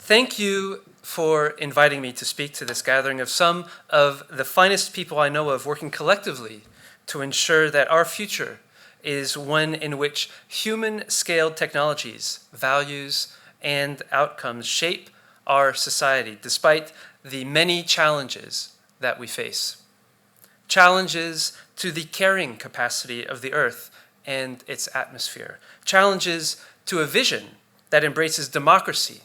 Thank you for inviting me to speak to this gathering of some of the finest people I know of working collectively to ensure that our future is one in which human-scaled technologies, values, and outcomes shape our society despite the many challenges that we face. Challenges to the carrying capacity of the Earth and its atmosphere. Challenges to a vision that embraces democracy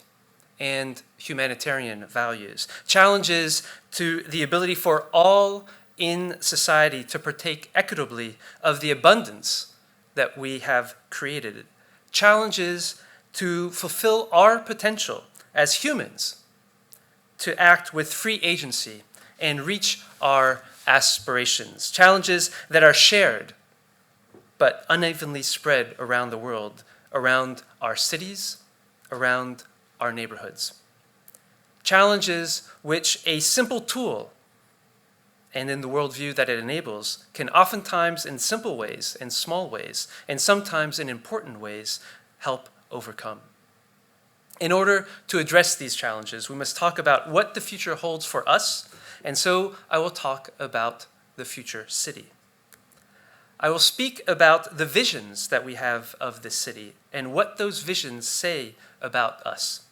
and humanitarian values. Challenges to the ability for all in society to partake equitably of the abundance that we have created. Challenges to fulfill our potential as humans, to act with free agency and reach our aspirations. Challenges that are shared but unevenly spread around the world, around our cities, around our neighborhoods. Challenges which a simple tool, and in the worldview that it enables, can oftentimes in simple ways, in small ways, and sometimes in important ways, help overcome. In order to address these challenges, we must talk about what the future holds for us, and so I will talk about the future city. I will speak about the visions that we have of this city and what those visions say about us.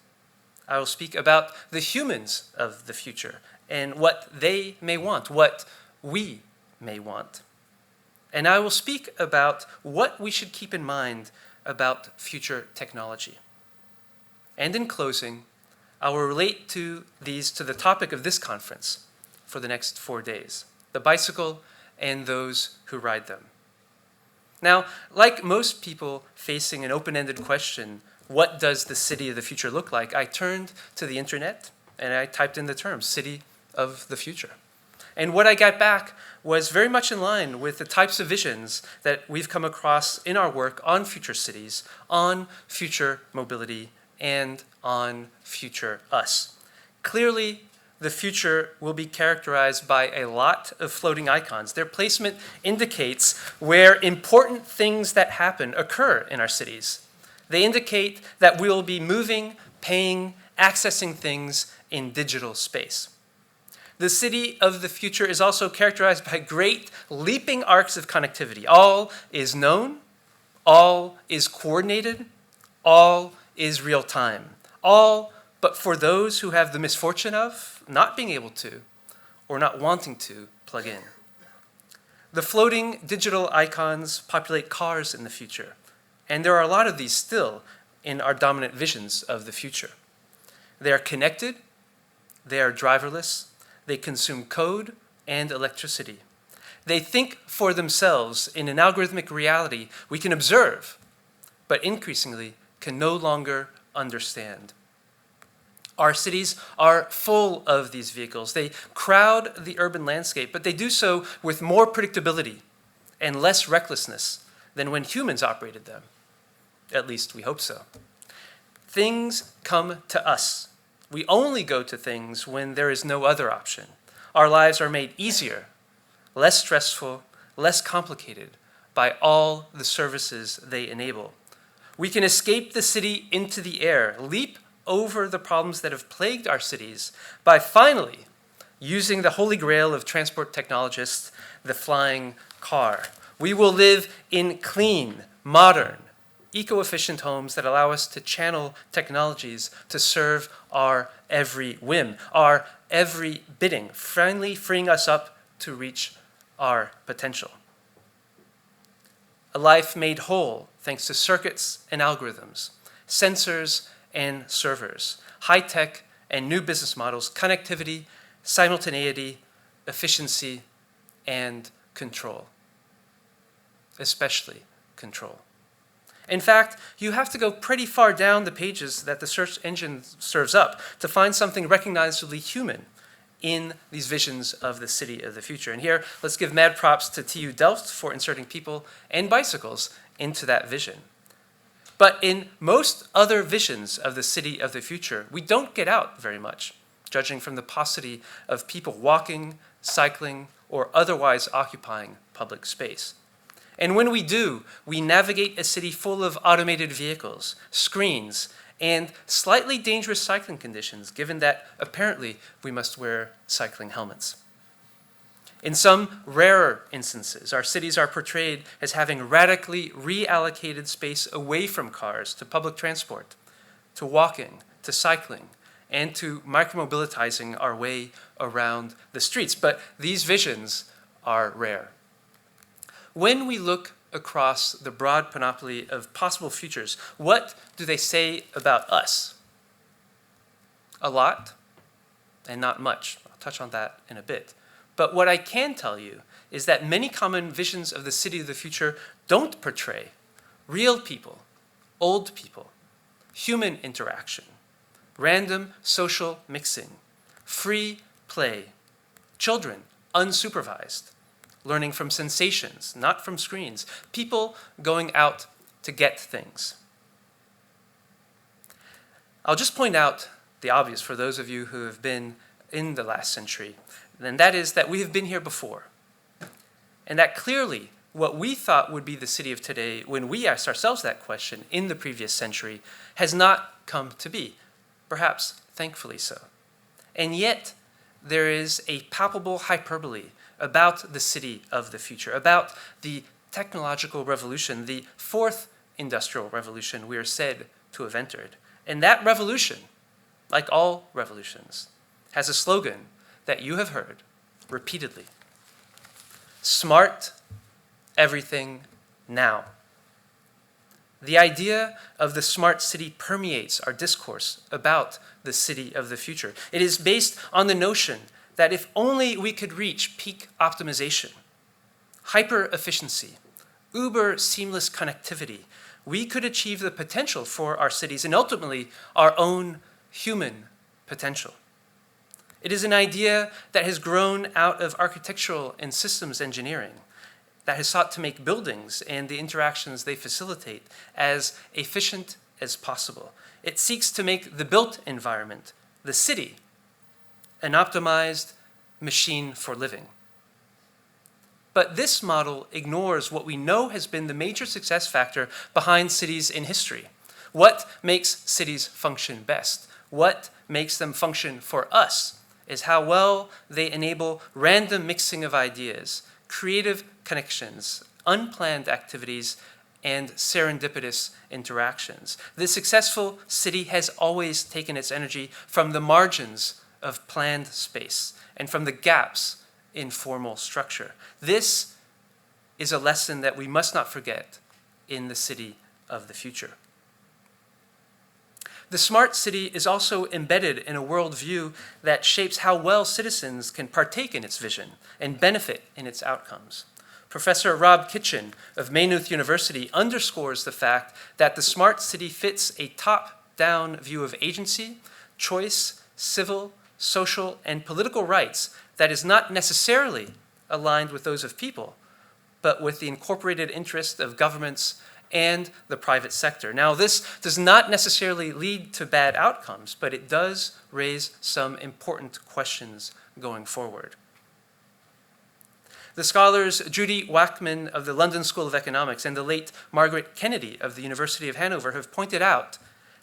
I will speak about the humans of the future and what they may want, what we may want. And I will speak about what we should keep in mind about future technology. And in closing, I will relate to the topic of this conference for the next 4 days, the bicycle and those who ride them. Now, like most people facing an open-ended question, what does the city of the future look like? I turned to the internet and I typed in the term, city of the future. And what I got back was very much in line with the types of visions that we've come across in our work on future cities, on future mobility, and on future us. Clearly, the future will be characterized by a lot of floating icons. Their placement indicates where important things that happen occur in our cities. They indicate that we will be moving, paying, accessing things in digital space. The city of the future is also characterized by great leaping arcs of connectivity. All is known, all is coordinated, all is real time. All but for those who have the misfortune of not being able to or not wanting to plug in. The floating digital icons populate cars in the future. And there are a lot of these still in our dominant visions of the future. They are connected, they are driverless, they consume code and electricity. They think for themselves in an algorithmic reality we can observe, but increasingly can no longer understand. Our cities are full of these vehicles. They crowd the urban landscape, but they do so with more predictability and less recklessness than when humans operated them. At least we hope so. Things come to us. We only go to things when there is no other option. Our lives are made easier, less stressful, less complicated by all the services they enable. We can escape the city into the air, leap over the problems that have plagued our cities by finally using the holy grail of transport technologists, the flying car. We will live in clean, modern, eco-efficient homes that allow us to channel technologies to serve our every whim, our every bidding, finally freeing us up to reach our potential. A life made whole thanks to circuits and algorithms, sensors and servers, high-tech and new business models, connectivity, simultaneity, efficiency, and control. Especially control. In fact, you have to go pretty far down the pages that the search engine serves up to find something recognizably human in these visions of the city of the future. And here, let's give mad props to TU Delft for inserting people and bicycles into that vision. But in most other visions of the city of the future, we don't get out very much, judging from the paucity of people walking, cycling, or otherwise occupying public space. And when we do, we navigate a city full of automated vehicles, screens, and slightly dangerous cycling conditions, given that apparently we must wear cycling helmets. In some rarer instances, our cities are portrayed as having radically reallocated space away from cars to public transport, to walking, to cycling, and to micromobilitizing our way around the streets. But these visions are rare. When we look across the broad panoply of possible futures, what do they say about us? A lot, and not much. I'll touch on that in a bit. But what I can tell you is that many common visions of the city of the future don't portray real people, old people, human interaction, random social mixing, free play, children unsupervised, learning from sensations, not from screens, people going out to get things. I'll just point out the obvious for those of you who have been in the last century, and that is that we have been here before. And that clearly what we thought would be the city of today when we asked ourselves that question in the previous century has not come to be, perhaps thankfully so. And yet there is a palpable hyperbole about the city of the future, about the technological revolution, the fourth industrial revolution we are said to have entered. And that revolution, like all revolutions, has a slogan that you have heard repeatedly. Smart everything now. The idea of the smart city permeates our discourse about the city of the future. It is based on the notion that if only we could reach peak optimization, hyper efficiency, uber seamless connectivity, we could achieve the potential for our cities and ultimately our own human potential. It is an idea that has grown out of architectural and systems engineering, that has sought to make buildings and the interactions they facilitate as efficient as possible. It seeks to make the built environment, the city, an optimized machine for living. But this model ignores what we know has been the major success factor behind cities in history. What makes cities function best? What makes them function for us is how well they enable random mixing of ideas, creative connections, unplanned activities, and serendipitous interactions. The successful city has always taken its energy from the margins of planned space and from the gaps in formal structure. This is a lesson that we must not forget in the city of the future. The smart city is also embedded in a worldview that shapes how well citizens can partake in its vision and benefit in its outcomes. Professor Rob Kitchen of Maynooth University underscores the fact that the smart city fits a top-down view of agency, choice, civil, social, and political rights that is not necessarily aligned with those of people, but with the incorporated interest of governments and the private sector. Now, this does not necessarily lead to bad outcomes, but it does raise some important questions going forward. The scholars Judy Wackman of the London School of Economics and the late Margaret Kennedy of the University of Hanover have pointed out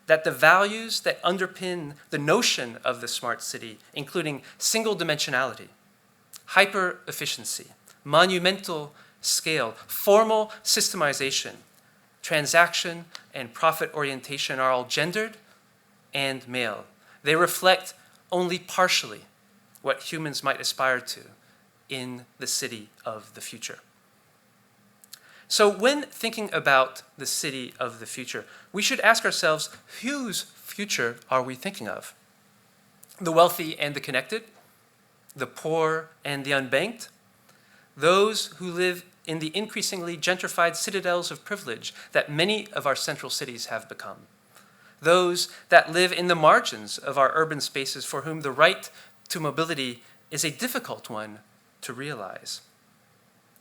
that the values that underpin the notion of the smart city, including single dimensionality, hyper efficiency, monumental scale, formal systemization, transaction, and profit orientation are all gendered and male. They reflect only partially what humans might aspire to in the city of the future. So when thinking about the city of the future, we should ask ourselves, whose future are we thinking of? The wealthy and the connected? The poor and the unbanked? Those who live in the increasingly gentrified citadels of privilege that many of our central cities have become? Those that live in the margins of our urban spaces for whom the right to mobility is a difficult one to realize?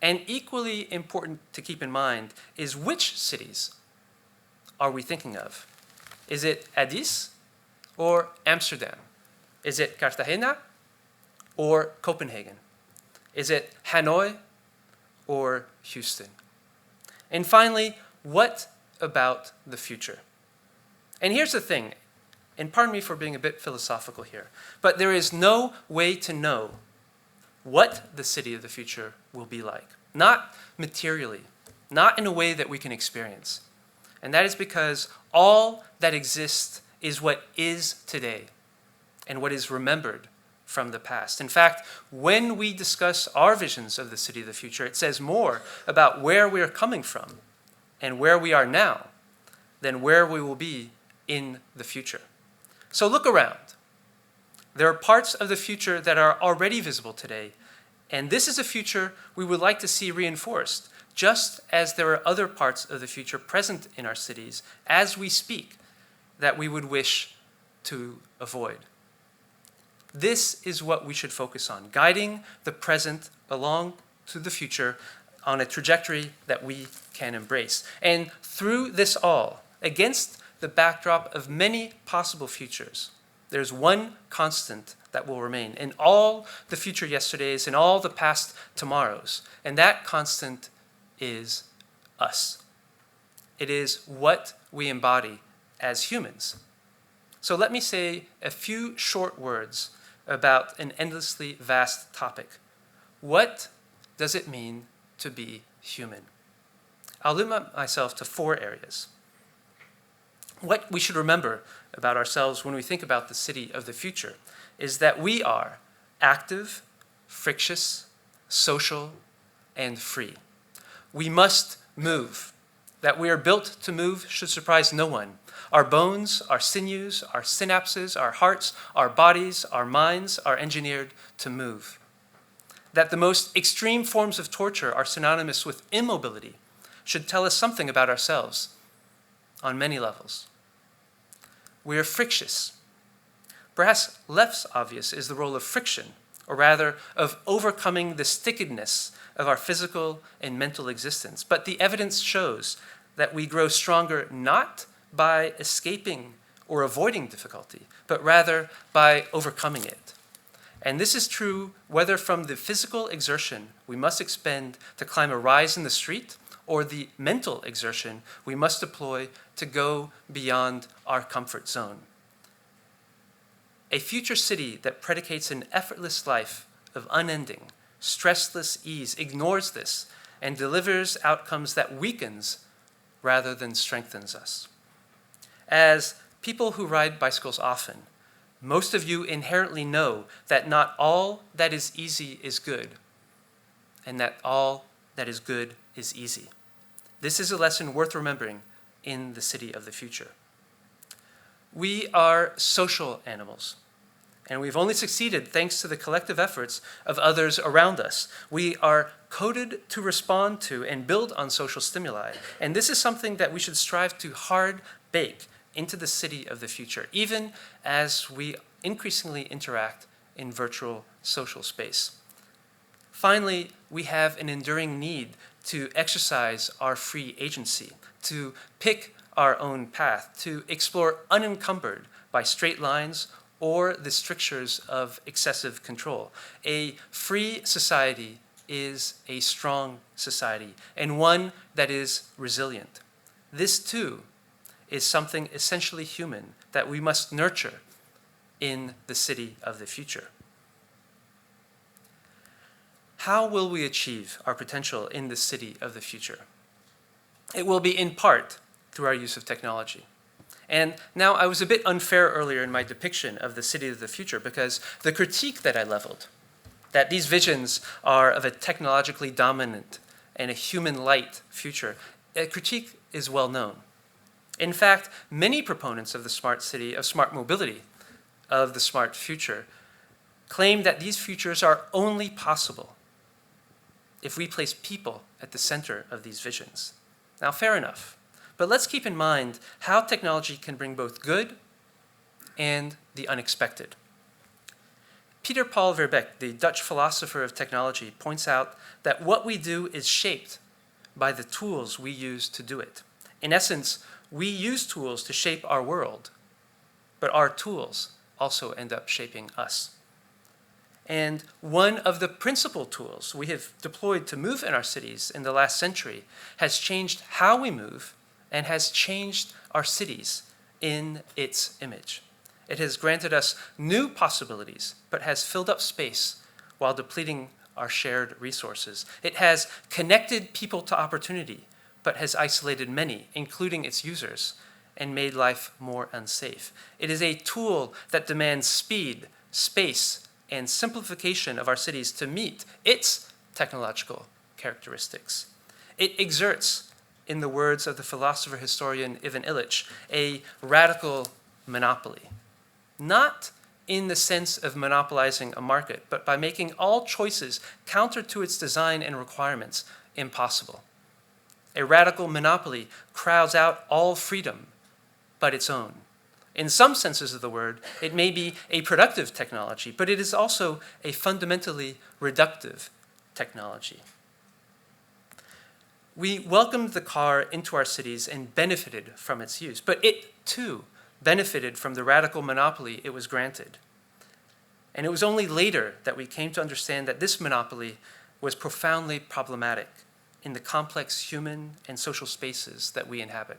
And equally important to keep in mind is which cities are we thinking of? Is it Addis or Amsterdam? Is it Cartagena or Copenhagen? Is it Hanoi or Houston? And finally, what about the future? And here's the thing, and pardon me for being a bit philosophical here, but there is no way to know what the city of the future will be like. Not materially, not in a way that we can experience. And that is because all that exists is what is today and what is remembered from the past. In fact, when we discuss our visions of the city of the future, it says more about where we are coming from and where we are now than where we will be in the future. So look around. There are parts of the future that are already visible today, and this is a future we would like to see reinforced, just as there are other parts of the future present in our cities as we speak that we would wish to avoid. This is what we should focus on, guiding the present along to the future on a trajectory that we can embrace. And through this all, against the backdrop of many possible futures, there's one constant that will remain in all the future yesterdays and all the past tomorrows, and that constant is us. It is what we embody as humans. So let me say a few short words about an endlessly vast topic. What does it mean to be human? I'll limit myself to 4 areas. What we should remember about ourselves when we think about the city of the future is that we are active, frictious, social, and free. We must move. That we are built to move should surprise no one. Our bones, our sinews, our synapses, our hearts, our bodies, our minds are engineered to move. That the most extreme forms of torture are synonymous with immobility should tell us something about ourselves on many levels. We are frictious. Perhaps less obvious is the role of friction, or rather of overcoming the stickedness of our physical and mental existence. But the evidence shows that we grow stronger not by escaping or avoiding difficulty, but rather by overcoming it. And this is true whether from the physical exertion we must expend to climb a rise in the street, or the mental exertion we must deploy to go beyond our comfort zone. A future city that predicates an effortless life of unending, stressless ease ignores this and delivers outcomes that weakens rather than strengthens us. As people who ride bicycles often, most of you inherently know that not all that is easy is good, and that all that is good is easy. This is a lesson worth remembering in the city of the future. We are social animals, and we've only succeeded thanks to the collective efforts of others around us. We are coded to respond to and build on social stimuli, and this is something that we should strive to hard bake into the city of the future, even as we increasingly interact in virtual social space. Finally, we have an enduring need to exercise our free agency, to pick our own path, to explore unencumbered by straight lines or the strictures of excessive control. A free society is a strong society, and one that is resilient. This, too, is something essentially human that we must nurture in the city of the future. How will we achieve our potential in the city of the future? It will be in part through our use of technology. And now I was a bit unfair earlier in my depiction of the city of the future because the critique that I leveled, that these visions are of a technologically dominant and a human-light future, a critique is well known. In fact, many proponents of the smart city, of smart mobility, of the smart future, claim that these futures are only possible if we place people at the center of these visions. Now, fair enough, but let's keep in mind how technology can bring both good and the unexpected. Peter Paul Verbeek, the Dutch philosopher of technology, points out that what we do is shaped by the tools we use to do it. In essence, we use tools to shape our world, but our tools also end up shaping us. And one of the principal tools we have deployed to move in our cities in the last century has changed how we move and has changed our cities in its image. It has granted us new possibilities, but has filled up space while depleting our shared resources. It has connected people to opportunity, but has isolated many, including its users, and made life more unsafe. It is a tool that demands speed, space, and simplification of our cities to meet its technological characteristics. It exerts, in the words of the philosopher-historian Ivan Illich, a radical monopoly. Not in the sense of monopolizing a market, but by making all choices counter to its design and requirements impossible. A radical monopoly crowds out all freedom but its own. In some senses of the word, it may be a productive technology, but it is also a fundamentally reductive technology. We welcomed the car into our cities and benefited from its use, but it, too, benefited from the radical monopoly it was granted. And it was only later that we came to understand that this monopoly was profoundly problematic in the complex human and social spaces that we inhabit.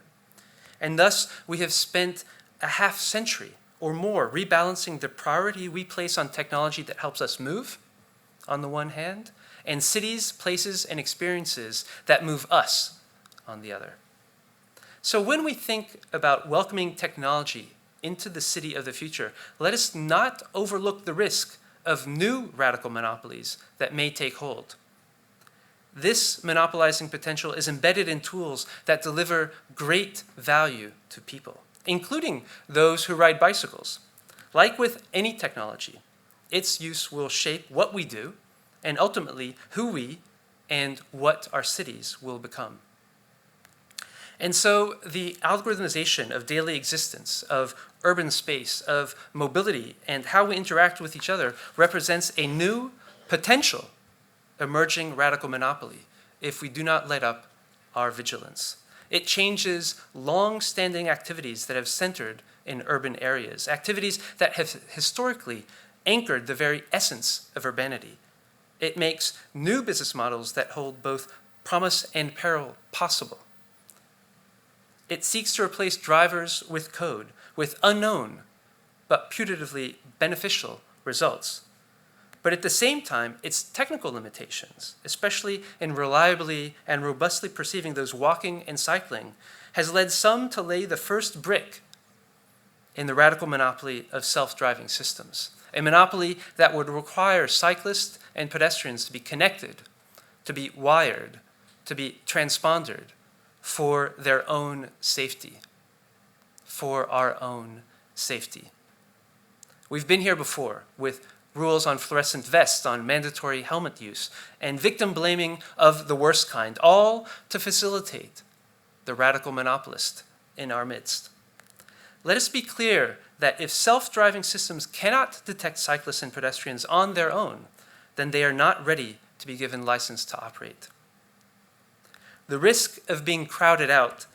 And thus, we have spent a half century or more rebalancing the priority we place on technology that helps us move, on the one hand, and cities, places, and experiences that move us, on the other. So when we think about welcoming technology into the city of the future, let us not overlook the risk of new radical monopolies that may take hold. This monopolizing potential is embedded in tools that deliver great value to people, including those who ride bicycles. Like with any technology, its use will shape what we do and ultimately who we and what our cities will become. And so the algorithmization of daily existence, of urban space, of mobility, and how we interact with each other represents a new potential emerging radical monopoly if we do not let up our vigilance. It changes long-standing activities that have centered in urban areas, activities that have historically anchored the very essence of urbanity. It makes new business models that hold both promise and peril possible. It seeks to replace drivers with code, with unknown but putatively beneficial results. But at the same time, its technical limitations, especially in reliably and robustly perceiving those walking and cycling, has led some to lay the first brick in the radical monopoly of self-driving systems, a monopoly that would require cyclists and pedestrians to be connected, to be wired, to be transpondered for their own safety, for our own safety. We've been here before with rules on fluorescent vests, on mandatory helmet use, and victim blaming of the worst kind, all to facilitate the radical monopolist in our midst. Let us be clear that if self-driving systems cannot detect cyclists and pedestrians on their own, then they are not ready to be given license to operate. The risk of being crowded out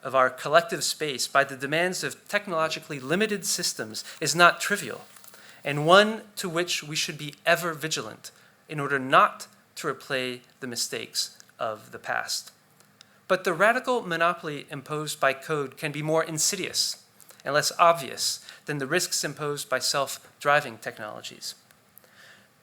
of our collective space by the demands of technologically limited systems is not trivial, and one to which we should be ever vigilant in order not to replay the mistakes of the past. But the radical monopoly imposed by code can be more insidious and less obvious than the risks imposed by self-driving technologies.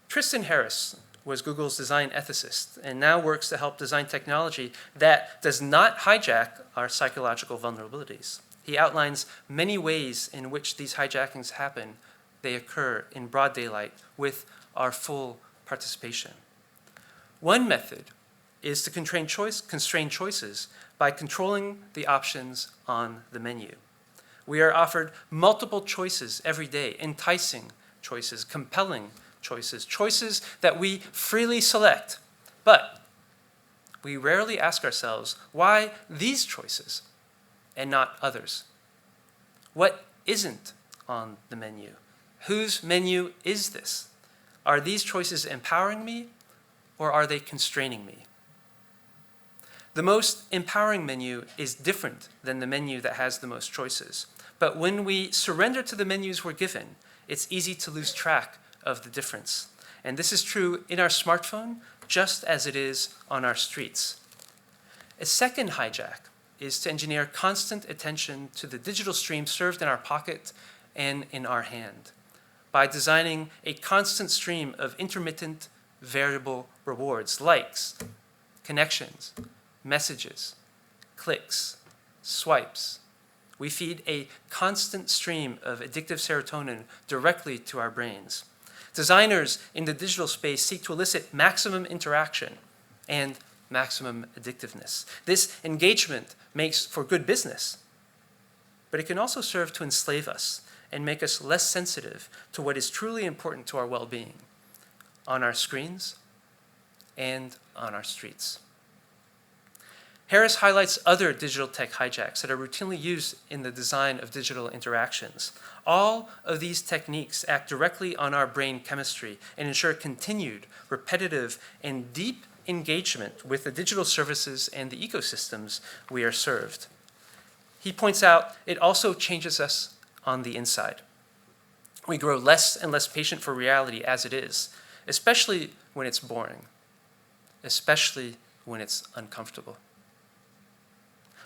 Tristan Harris was Google's design ethicist and now works to help design technology that does not hijack our psychological vulnerabilities. He outlines many ways in which these hijackings happen. They occur in broad daylight with our full participation. One method is to constrain choices by controlling the options on the menu. We are offered multiple choices every day, enticing choices, compelling choices that we freely select. But we rarely ask ourselves, why these choices and not others? What isn't on the menu? Whose menu is this? Are these choices empowering me, or are they constraining me? The most empowering menu is different than the menu that has the most choices. But when we surrender to the menus we're given, it's easy to lose track of the difference. And this is true in our smartphone, just as it is on our streets. A second hijack is to engineer constant attention to the digital stream served in our pocket and in our hand by designing a constant stream of intermittent variable rewards, likes, connections, messages, clicks, swipes. We feed a constant stream of addictive serotonin directly to our brains. Designers in the digital space seek to elicit maximum interaction and maximum addictiveness. This engagement makes for good business, but it can also serve to enslave us and make us less sensitive to what is truly important to our well-being on our screens and on our streets. Harris highlights other digital tech hijacks that are routinely used in the design of digital interactions. All of these techniques act directly on our brain chemistry and ensure continued, repetitive, and deep engagement with the digital services and the ecosystems we are served. He points out it also changes us on the inside. We grow less and less patient for reality as it is, especially when it's boring, especially when it's uncomfortable.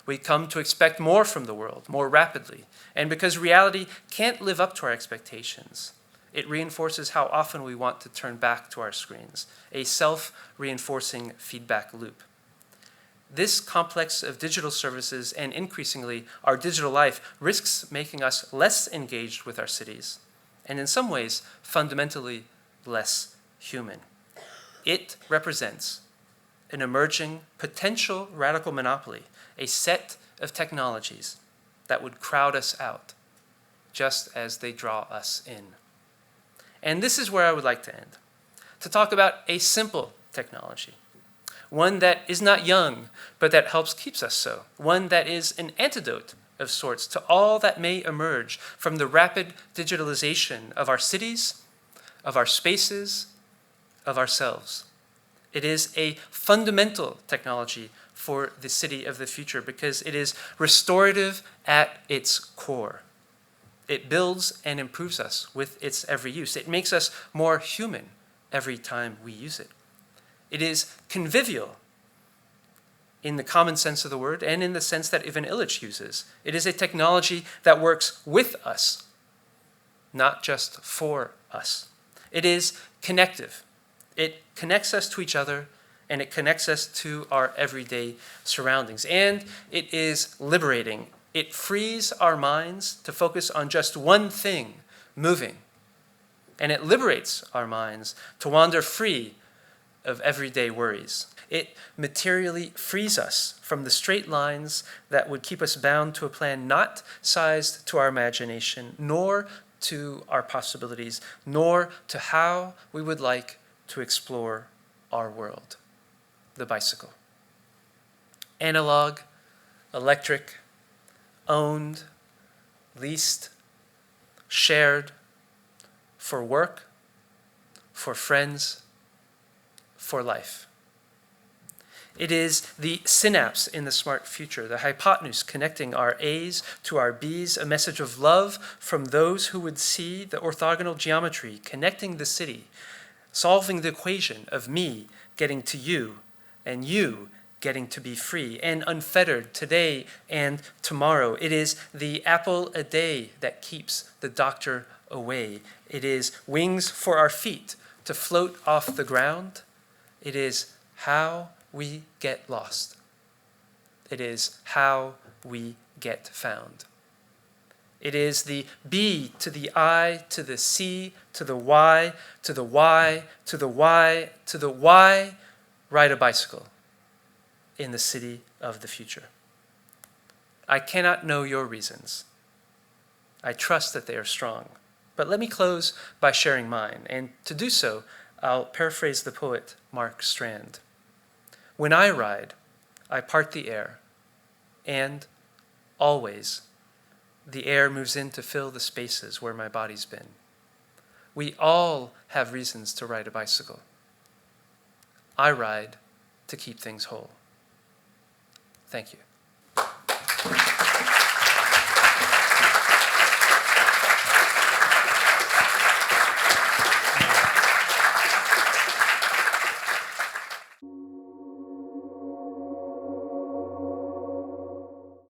We come to expect more from the world, more rapidly, and because reality can't live up to our expectations, it reinforces how often we want to turn back to our screens, a self-reinforcing feedback loop. This complex of digital services and increasingly our digital life risks making us less engaged with our cities, and in some ways, fundamentally less human. It represents an emerging potential radical monopoly, a set of technologies that would crowd us out, just as they draw us in. And this is where I would like to end, to talk about a simple technology, one that is not young, but that helps keeps us so, one that is an antidote of sorts to all that may emerge from the rapid digitalization of our cities, of our spaces, of ourselves. It is a fundamental technology for the city of the future because it is restorative at its core. It builds and improves us with its every use. It makes us more human every time we use it. It is convivial in the common sense of the word and in the sense that Ivan Illich uses. It is a technology that works with us, not just for us. It is connective. It connects us to each other, and it connects us to our everyday surroundings. And it is liberating. It frees our minds to focus on just one thing, moving. And it liberates our minds to wander free of everyday worries. It materially frees us from the straight lines that would keep us bound to a plan not sized to our imagination, nor to our possibilities, nor to how we would like to explore our world. The bicycle. Analog, electric, owned, leased, shared, for work, for friends, for life. It is the synapse in the smart future, the hypotenuse connecting our A's to our B's, a message of love from those who would see the orthogonal geometry connecting the city, solving the equation of me getting to you and you getting to be free and unfettered today and tomorrow. It is the apple a day that keeps the doctor away. It is wings for our feet to float off the ground. It is how we get lost. It is how we get found. It is the B to the I to the C to the Y to the Y to the Y to the Y, ride a bicycle in the city of the future. I cannot know your reasons. I trust that they are strong. But let me close by sharing mine. And to do so, I'll paraphrase the poet Mark Strand. When I ride, I part the air, and always the air moves in to fill the spaces where my body's been. We all have reasons to ride a bicycle. I ride to keep things whole. Thank you.